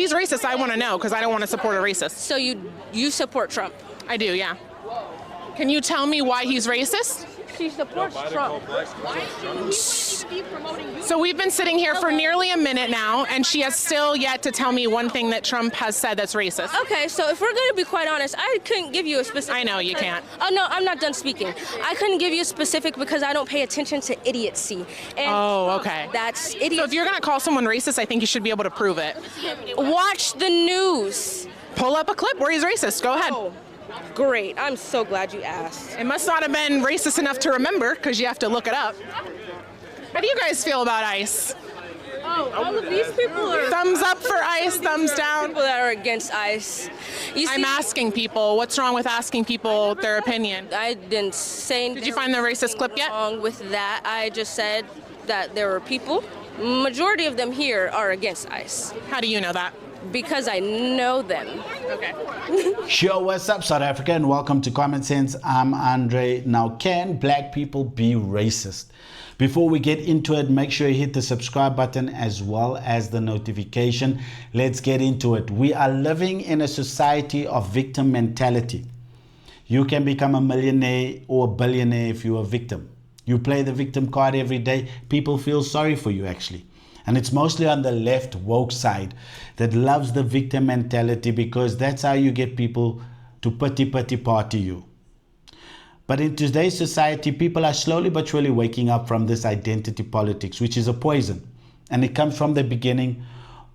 he's racist, I want to know because I don't want to support a racist. So you support Trump? I do, yeah. Can you tell me why he's racist? She supports Trump. So we've been sitting here for nearly a minute now, and she has still yet to tell me one thing that Trump has said that's racist. Okay, so if we're going to be quite honest, I couldn't give you a specific... I know, you can't. Oh, no, I'm not done speaking. I couldn't give you a specific because I don't pay attention to idiocy. And okay. That's idiocy. So if you're going to call someone racist, I think you should be able to prove it. Watch the news. Pull up a clip where he's racist. Go ahead. Oh, great. I'm so glad you asked. It must not have been racist enough to remember because you have to look it up. How do you guys feel about ICE? Oh, all of these people are... Thumbs up for ICE, thumbs down. People that are against ICE. I'm asking people. What's wrong with asking people their opinion? I didn't say anything. Did you find the racist clip yet? Wrong with that. I just said that there were people. Majority of them here are against ICE. How do you know that? Because I know them. Okay. Sure, what's up, South Africa, and welcome to Common Sense. I'm Andre. Now, can black people be racist? Before we get into it, make sure you hit the subscribe button as well as the notification. Let's get into it. We are living in a society of victim mentality. You can become a millionaire or a billionaire if you're a victim. You play the victim card every day. People feel sorry for you, actually. And it's mostly on the left woke side that loves the victim mentality because that's how you get people to pity party you. But in today's society, people are slowly but surely waking up from this identity politics, which is a poison. And it comes from the beginning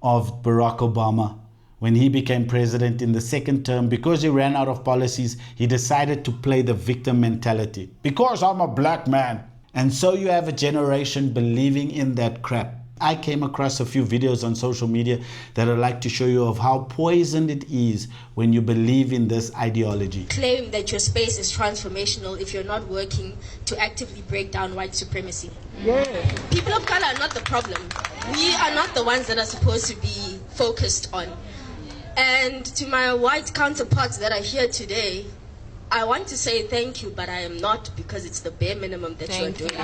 of Barack Obama. When he became president in the second term, because he ran out of policies, he decided to play the victim mentality. Because I'm a black man. And so you have a generation believing in that crap. I came across a few videos on social media that I'd like to show you of how poisoned it is when you believe in this ideology. Claim that your space is transformational if you're not working to actively break down white supremacy. Yeah. People of color are not the problem. We are not the ones that are supposed to be focused on. And to my white counterparts that are here today, I want to say thank you, but I am not, because it's the bare minimum that you're doing.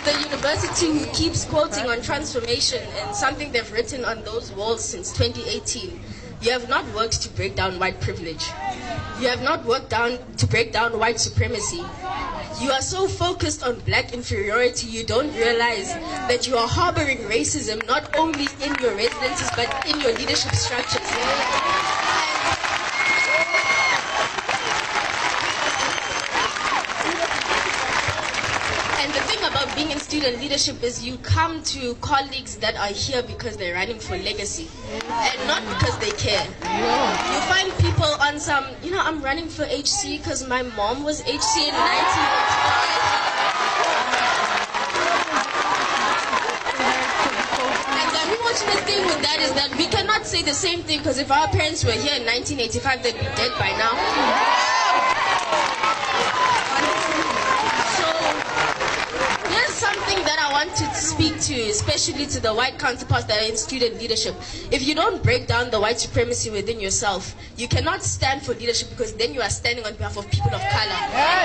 The university who keeps quoting on transformation and something they've written on those walls since 2018, you have not worked to break down white privilege. You have not worked to break down white supremacy. You are so focused on black inferiority, you don't realize that you are harboring racism not only in your residences but in your leadership structures. About being in student leadership is you come to colleagues that are here because they're running for legacy and not because they care. You find people on some, I'm running for HC because my mom was HC in 1985. And the unfortunate thing with that is that we cannot say the same thing because if our parents were here in 1985, they'd be dead by now. Something that I want to speak to, especially to the white counterparts that are in student leadership. If you don't break down the white supremacy within yourself, you cannot stand for leadership, because then you are standing on behalf of people of color.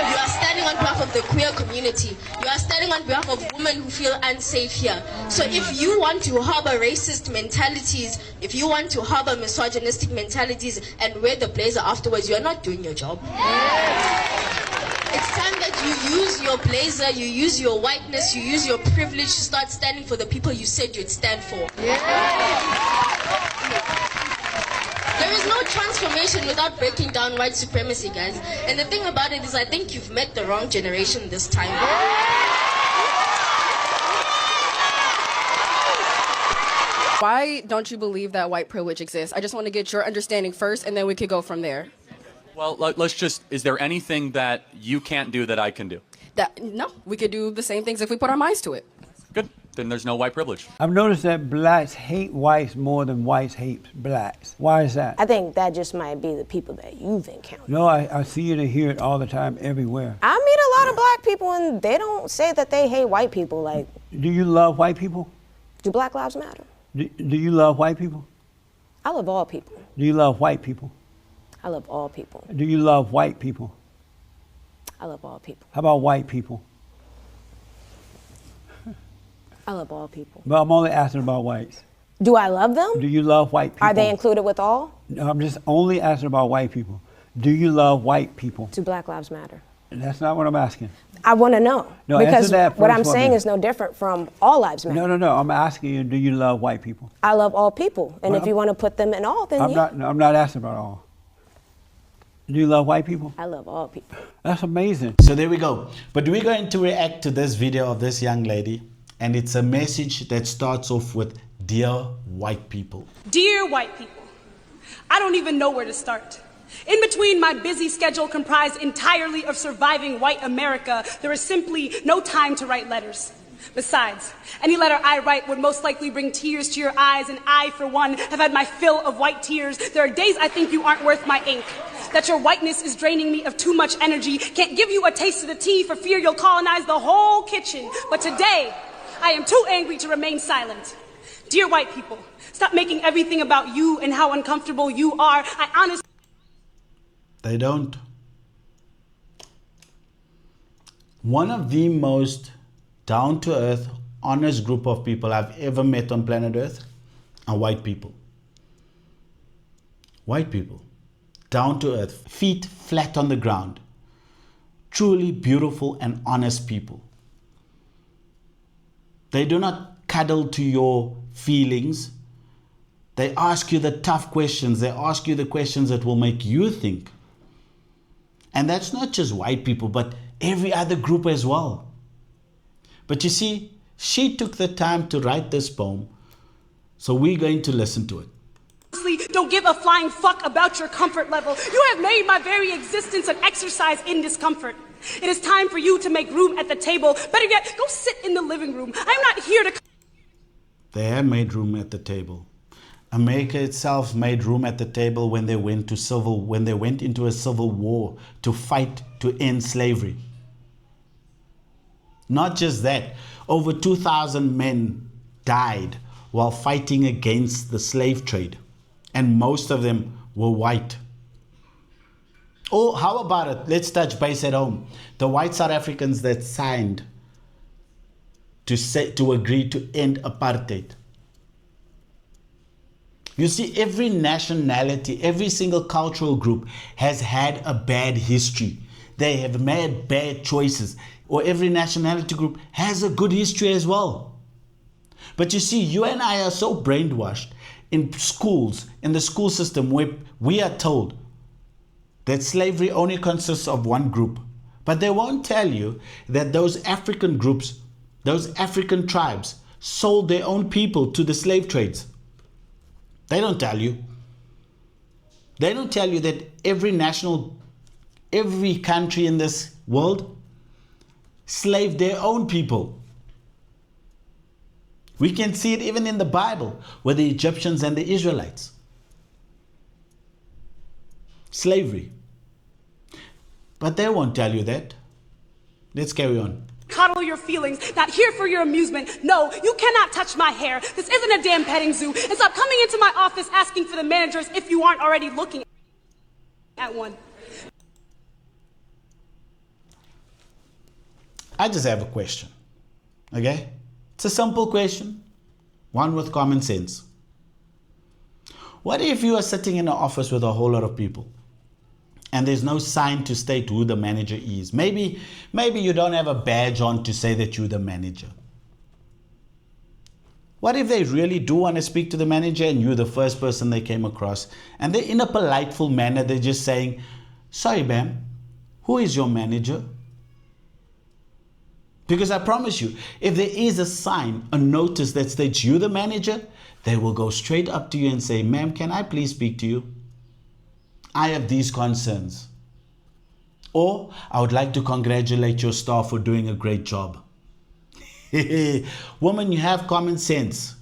You are standing on behalf of the queer community. You are standing on behalf of women who feel unsafe here. So if you want to harbor racist mentalities, if you want to harbor misogynistic mentalities and wear the blazer afterwards, you are not doing your job. It's time that you use your blazer, you use your whiteness, you use your privilege to start standing for the people you said you'd stand for. Yeah. There is no transformation without breaking down white supremacy, guys. And the thing about it is, I think you've met the wrong generation this time. Why don't you believe that white privilege exists? I just want to get your understanding first, and then we could go from there. Well, let's just, is there anything that you can't do that I can do? No, we could do the same things if we put our minds to it. Good. Then there's no white privilege. I've noticed that blacks hate whites more than whites hate blacks. Why is that? I think that just might be the people that you've encountered. No, I see it and hear it all the time, everywhere. I meet a lot of black people and they don't say that they hate white people. Like, do you love white people? Do Black Lives Matter? Do you love white people? I love all people. Do you love white people? I love all people. Do you love white people? I love all people. How about white people? I love all people. But I'm only asking about whites. Do I love them? Do you love white people? Are they included with all? No, I'm just only asking about white people. Do you love white people? Do Black Lives Matter? That's not what I'm asking. I want to know. No, because answer that what first I'm for saying me. is no different from all lives matter. No. I'm asking you, do you love white people? I love all people. And Well, if you want to put them in all, then yeah. I'm not asking about all. Do you love white people? I love all people. That's amazing. So there we go. But we're going to react to this video of this young lady. And it's a message that starts off with, "Dear white people." Dear white people, I don't even know where to start. In between my busy schedule comprised entirely of surviving white America, there is simply no time to write letters. Besides, any letter I write would most likely bring tears to your eyes, and I, for one, have had my fill of white tears. There are days I think you aren't worth my ink, that your whiteness is draining me of too much energy, can't give you a taste of the tea for fear you'll colonize the whole kitchen. But today, I am too angry to remain silent. Dear white people, stop making everything about you and how uncomfortable you are. I honestly... They don't. One of the most down-to-earth, honest group of people I've ever met on planet Earth are white people. White people. Down-to-earth, feet flat on the ground. Truly beautiful and honest people. They do not cuddle to your feelings. They ask you the tough questions. They ask you the questions that will make you think. And that's not just white people, but every other group as well. But you see, she took the time to write this poem, so we're going to listen to it. Don't give a flying fuck about your comfort level. You have made my very existence an exercise in discomfort. It is time for you to make room at the table. Better yet, go sit in the living room. I'm not here to... They have made room at the table. America itself made room at the table when they went into a civil war to fight to end slavery. Not just that, over 2,000 men died while fighting against the slave trade, and most of them were white. Oh, how about it? Let's touch base at home. The white South Africans that signed to agree to end apartheid. You see, every nationality, every single cultural group has had a bad history. They have made bad choices. Or every nationality group has a good history as well. But you see, you and I are so brainwashed in schools, in the school system, where we are told that slavery only consists of one group. But they won't tell you that those African groups, those African tribes, sold their own people to the slave trades. They don't tell you. They don't tell you that every country in this world slaved their own people. We can see it even in the Bible with the Egyptians and the Israelites. Slavery. But they won't tell you that. Let's carry on. Coddle your feelings, not here for your amusement. No, you cannot touch my hair. This isn't a damn petting zoo. And stop coming into my office asking for the managers if you aren't already looking at one. I just have a question, okay? It's a simple question, one with common sense. What if you are sitting in an office with a whole lot of people and there's no sign to state who the manager is? Maybe you don't have a badge on to say that you're the manager. What if they really do want to speak to the manager and you're the first person they came across, and they're in a politeful manner, they're just saying, "Sorry, ma'am, who is your manager?" Because I promise you, if there is a sign, a notice that states you're the manager, they will go straight up to you and say, "Ma'am, can I please speak to you? I have these concerns." Or, "I would like to congratulate your staff for doing a great job." Woman, you have common sense.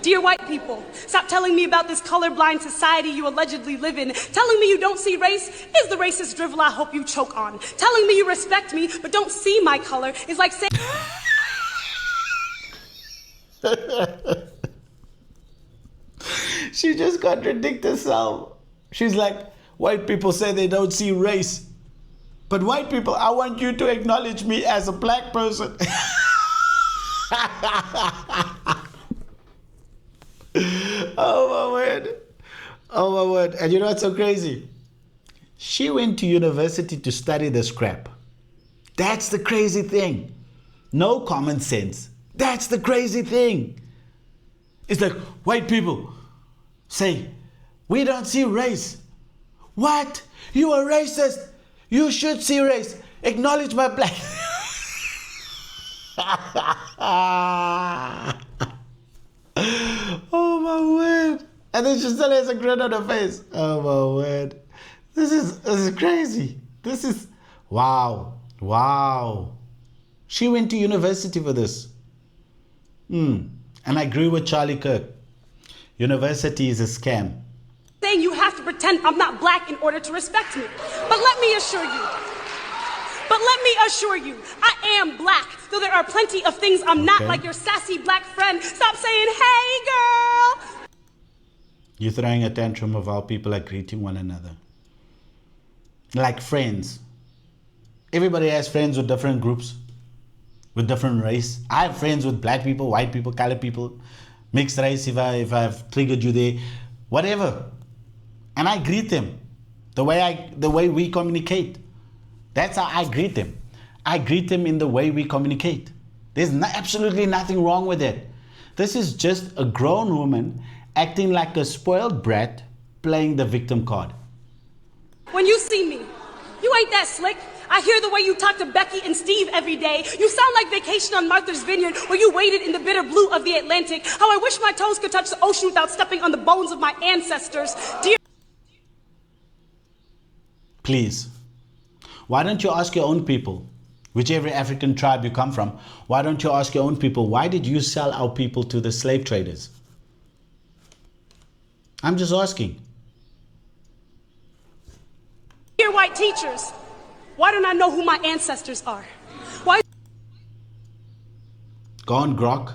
Dear white people, stop telling me about this colorblind society you allegedly live in. Telling me you don't see race is the racist drivel I hope you choke on. Telling me you respect me but don't see my color is like saying... She just contradicted herself. She's like, white people say they don't see race. But white people, I want you to acknowledge me as a black person. Oh my word. Oh my word. And you know what's so crazy? She went to university to study this crap. That's the crazy thing. No common sense. That's the crazy thing. It's like white people say, we don't see race. What? You are racist. You should see race. Acknowledge my black. Oh my word. And then she still has a grin on her face. Oh my word. This is crazy. This is, wow. Wow. She went to university for this. And I agree with Charlie Kirk. University is a scam. Saying you have to pretend I'm not black in order to respect me. But let me assure you, I am black. Though there are plenty of things I'm not, like your sassy black friend. Stop saying, hey girl. You're throwing a tantrum of how people are greeting one another. Like friends. Everybody has friends with different groups, with different race. I have friends with black people, white people, colored people, mixed race if I've triggered you there, whatever. And I greet them the way we communicate. That's how I greet them. I greet them in the way we communicate. There's absolutely nothing wrong with it. This is just a grown woman acting like a spoiled brat playing the victim card. When you see me, you ain't that slick. I hear the way you talk to Becky and Steve every day. You sound like Vacation on Martha's Vineyard, where you waded in the bitter blue of the Atlantic. How I wish my toes could touch the ocean without stepping on the bones of my ancestors. Dear. Please, why don't you ask your own people, whichever African tribe you come from, why don't you ask your own people, why did you sell our people to the slave traders? I'm just asking. Dear white teachers, why don't I know who my ancestors are? Why? Go on Grok,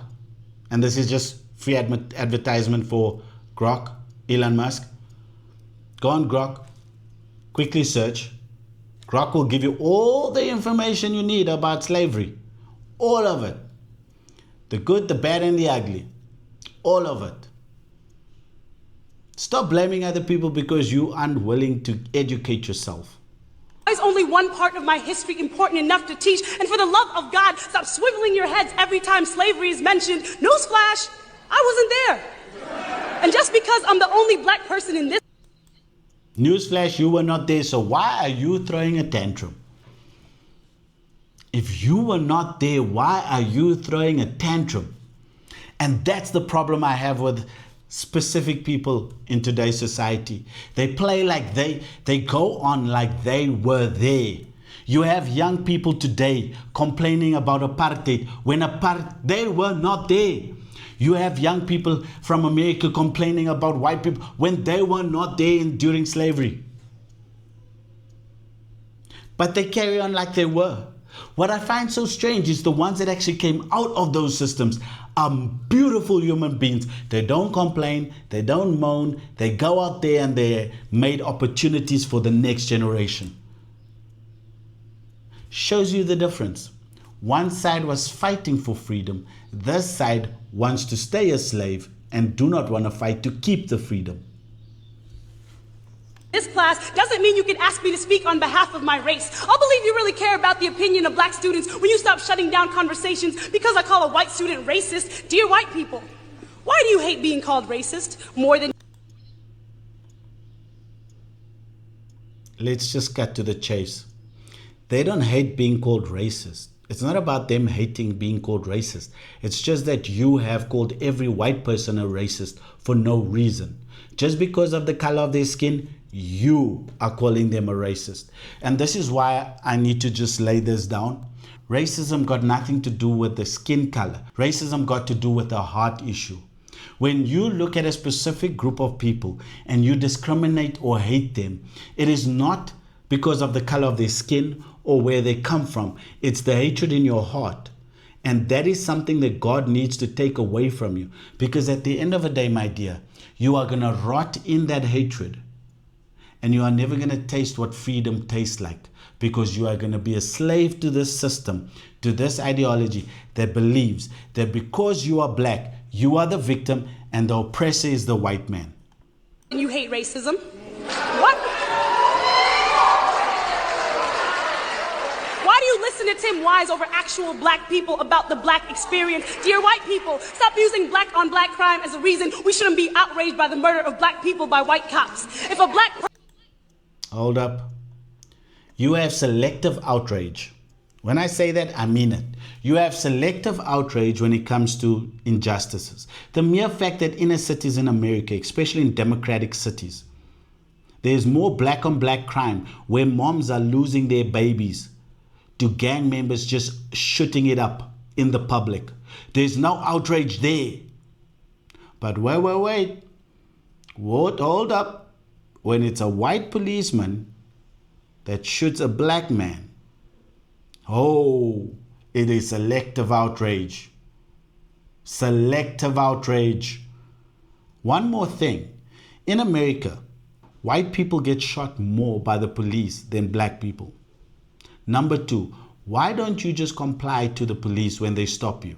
and this is just free advertisement for Grok, Elon Musk. Go on Grok, quickly search. Grok will give you all the information you need about slavery. All of it. The good, the bad, and the ugly. All of it. Stop blaming other people because you're unwilling to educate yourself. Why is only one part of my history important enough to teach? And for the love of God, stop swiveling your heads every time slavery is mentioned. Newsflash, I wasn't there. And just because I'm the only black person in this... Newsflash, you were not there, so why are you throwing a tantrum? If you were not there, why are you throwing a tantrum? And that's the problem I have with specific people in today's society. They play like they go on like they were there. You have young people today complaining about apartheid when they were not there. You have young people from America complaining about white people when they were not there during slavery. But they carry on like they were. What I find so strange is the ones that actually came out of those systems are beautiful human beings. They don't complain, they don't moan, they go out there and they made opportunities for the next generation. Shows you the difference. One side was fighting for freedom, this side wants to stay a slave and do not want to fight to keep the freedom. This class doesn't mean you can ask me to speak on behalf of my race. I'll believe you really care about the opinion of black students when you stop shutting down conversations because I call a white student racist. Dear white people, why do you hate being called racist more than... Let's just cut to the chase. They don't hate being called racist. It's not about them hating being called racist. It's just that you have called every white person a racist for no reason. Just because of the color of their skin, you are calling them a racist. And this is why I need to just lay this down. Racism got nothing to do with the skin color. Racism got to do with a heart issue. When you look at a specific group of people and you discriminate or hate them, it is not because of the color of their skin or where they come from. It's the hatred in your heart. And that is something that God needs to take away from you. Because at the end of the day, my dear, you are going to rot in that hatred. And you are never going to taste what freedom tastes like. because you are going to be a slave to this system, to this ideology that believes that because you are black, you are the victim and the oppressor is the white man. You hate racism. What? Why do you listen to Tim Wise over actual black people about the black experience? Dear white people, stop using black on black crime as a reason we shouldn't be outraged by the murder of black people by white cops. If a black... Hold up. You have selective outrage. When I say that, I mean it. You have selective outrage when it comes to injustices. The mere fact that inner cities in America, especially in democratic cities, there's more black on black crime where moms are losing their babies to gang members just shooting it up in the public. There's no outrage there. But wait. Hold up. When it's a white policeman that shoots a black man, oh, it is selective outrage. Selective outrage. One more thing. In America, white people get shot more by the police than black people. Number two, why don't you just comply to the police when they stop you?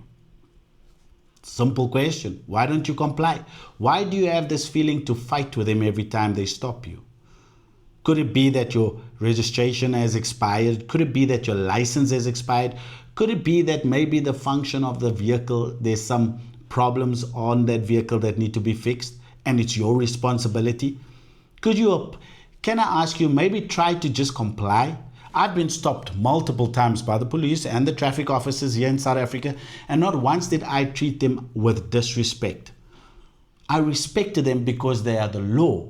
Simple question. Why don't you comply? Why do you have this feeling to fight with them every time they stop you? Could it be that your registration has expired? Could it be that your license has expired? Could it be that maybe the function of the vehicle, there's some problems on that vehicle that need to be fixed and it's your responsibility? Can I ask you, maybe try to just comply? I've been stopped multiple times by the police and the traffic officers here in South Africa, and not once did I treat them with disrespect. I respected them because they are the law.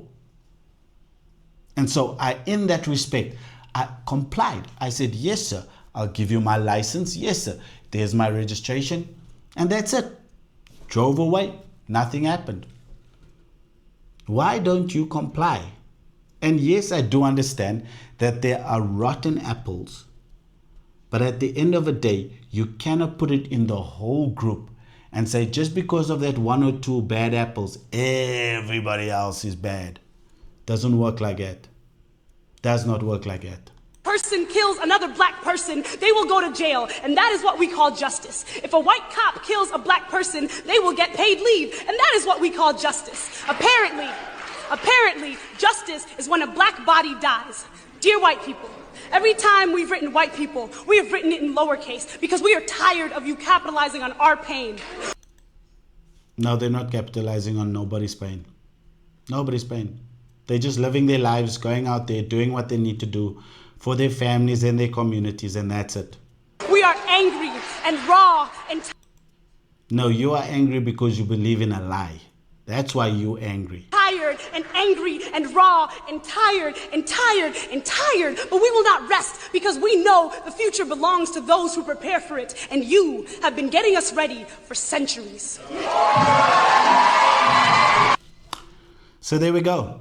And so in that respect, I complied. I said, yes, sir, I'll give you my license. Yes, sir, there's my registration. And that's it. Drove away. Nothing happened. Why don't you comply? And yes, I do understand that there are rotten apples. But at the end of the day, you cannot put it in the whole group and say just because of that one or two bad apples, everybody else is bad. Doesn't work like that. Does not work like that. Person kills another black person, they will go to jail, and that is what we call justice. If a white cop kills a black person, they will get paid leave, and that is what we call justice. Apparently, justice is when a black body dies. Dear white people, every time we've written white people, we have written it in lowercase because we are tired of you capitalizing on our pain. No, they're not capitalizing on nobody's pain. Nobody's pain. They're just living their lives, going out there, doing what they need to do for their families and their communities, and that's it. We are angry and raw and... No, you are angry because you believe in a lie. That's why you're angry. Tired and angry and raw and tired and tired and tired. But we will not rest because we know the future belongs to those who prepare for it. And you have been getting us ready for centuries. So there we go.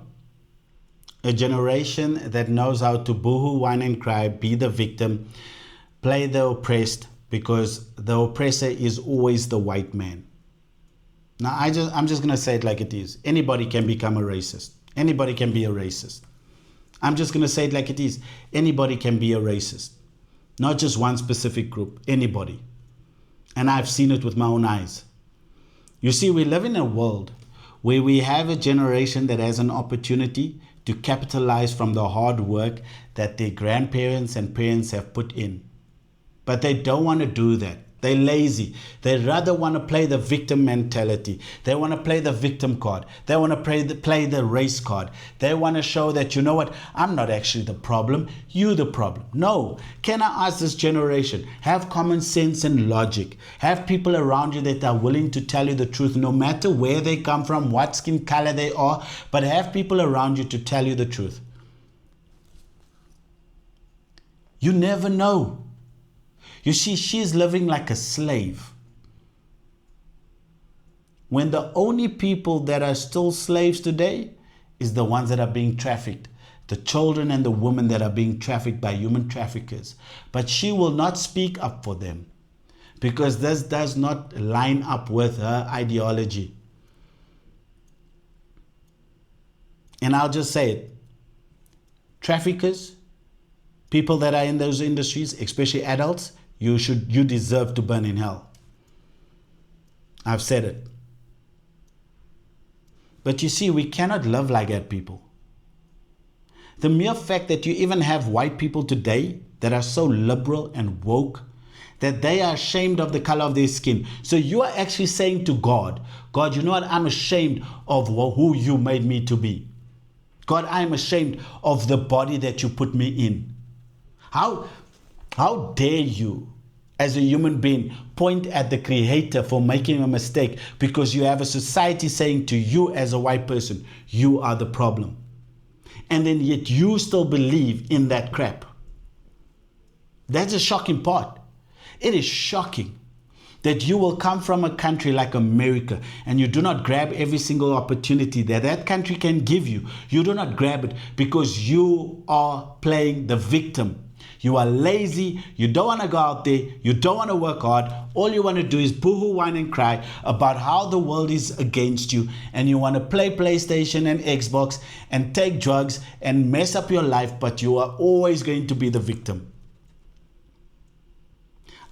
A generation that knows how to boohoo, whine and cry, be the victim, play the oppressed, because the oppressor is always the white man. Now, I'm just going to say it like it is. Anybody can become a racist. Anybody can be a racist. I'm just going to say it like it is. Anybody can be a racist. Not just one specific group. Anybody. And I've seen it with my own eyes. You see, we live in a world where we have a generation that has an opportunity to capitalize from the hard work that their grandparents and parents have put in. But they don't want to do that. They're lazy. They rather want to play the victim mentality. They want to play the victim card. They want to play the race card. They want to show that, you know what, I'm not actually the problem. You're the problem. No. Can I ask this generation, have common sense and logic. Have people around you that are willing to tell you the truth, no matter where they come from, what skin color they are, but have people around you to tell you the truth. You never know. You see, she's living like a slave. When the only people that are still slaves today is the ones that are being trafficked. The children and the women that are being trafficked by human traffickers. But she will not speak up for them because this does not line up with her ideology. And I'll just say it. Traffickers, People that are in those industries, especially adults, you deserve to burn in hell. I've said it. But you see, we cannot live like that, people. The mere fact that you even have white people today that are so liberal and woke that they are ashamed of the color of their skin. So you are actually saying to God, God, you know what? I'm ashamed of who you made me to be. God, I'm ashamed of the body that you put me in. How dare you, as a human being, point at the Creator for making a mistake because you have a society saying to you as a white person, you are the problem. And then yet you still believe in that crap. That's a shocking part. It is shocking that you will come from a country like America and you do not grab every single opportunity that that country can give you. You do not grab it because you are playing the victim. You are lazy. You don't want to go out there. You don't want to work hard. All you want to do is boohoo, whine and cry about how the world is against you. And you want to play PlayStation and Xbox and take drugs and mess up your life, but you are always going to be the victim.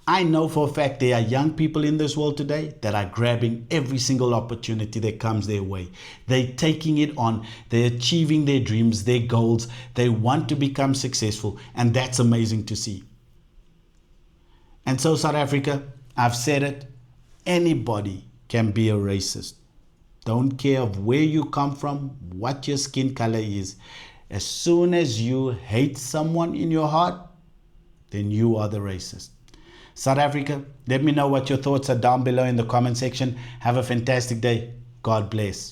I know for a fact there are young people in this world today that are grabbing every single opportunity that comes their way. They're taking it on. They're achieving their dreams, their goals. They want to become successful, and that's amazing to see. And so, South Africa, I've said it, anybody can be a racist. Don't care of where you come from, what your skin color is. As soon as you hate someone in your heart, then you are the racist. South Africa, let me know what your thoughts are down below in the comment section. Have a fantastic day. God bless.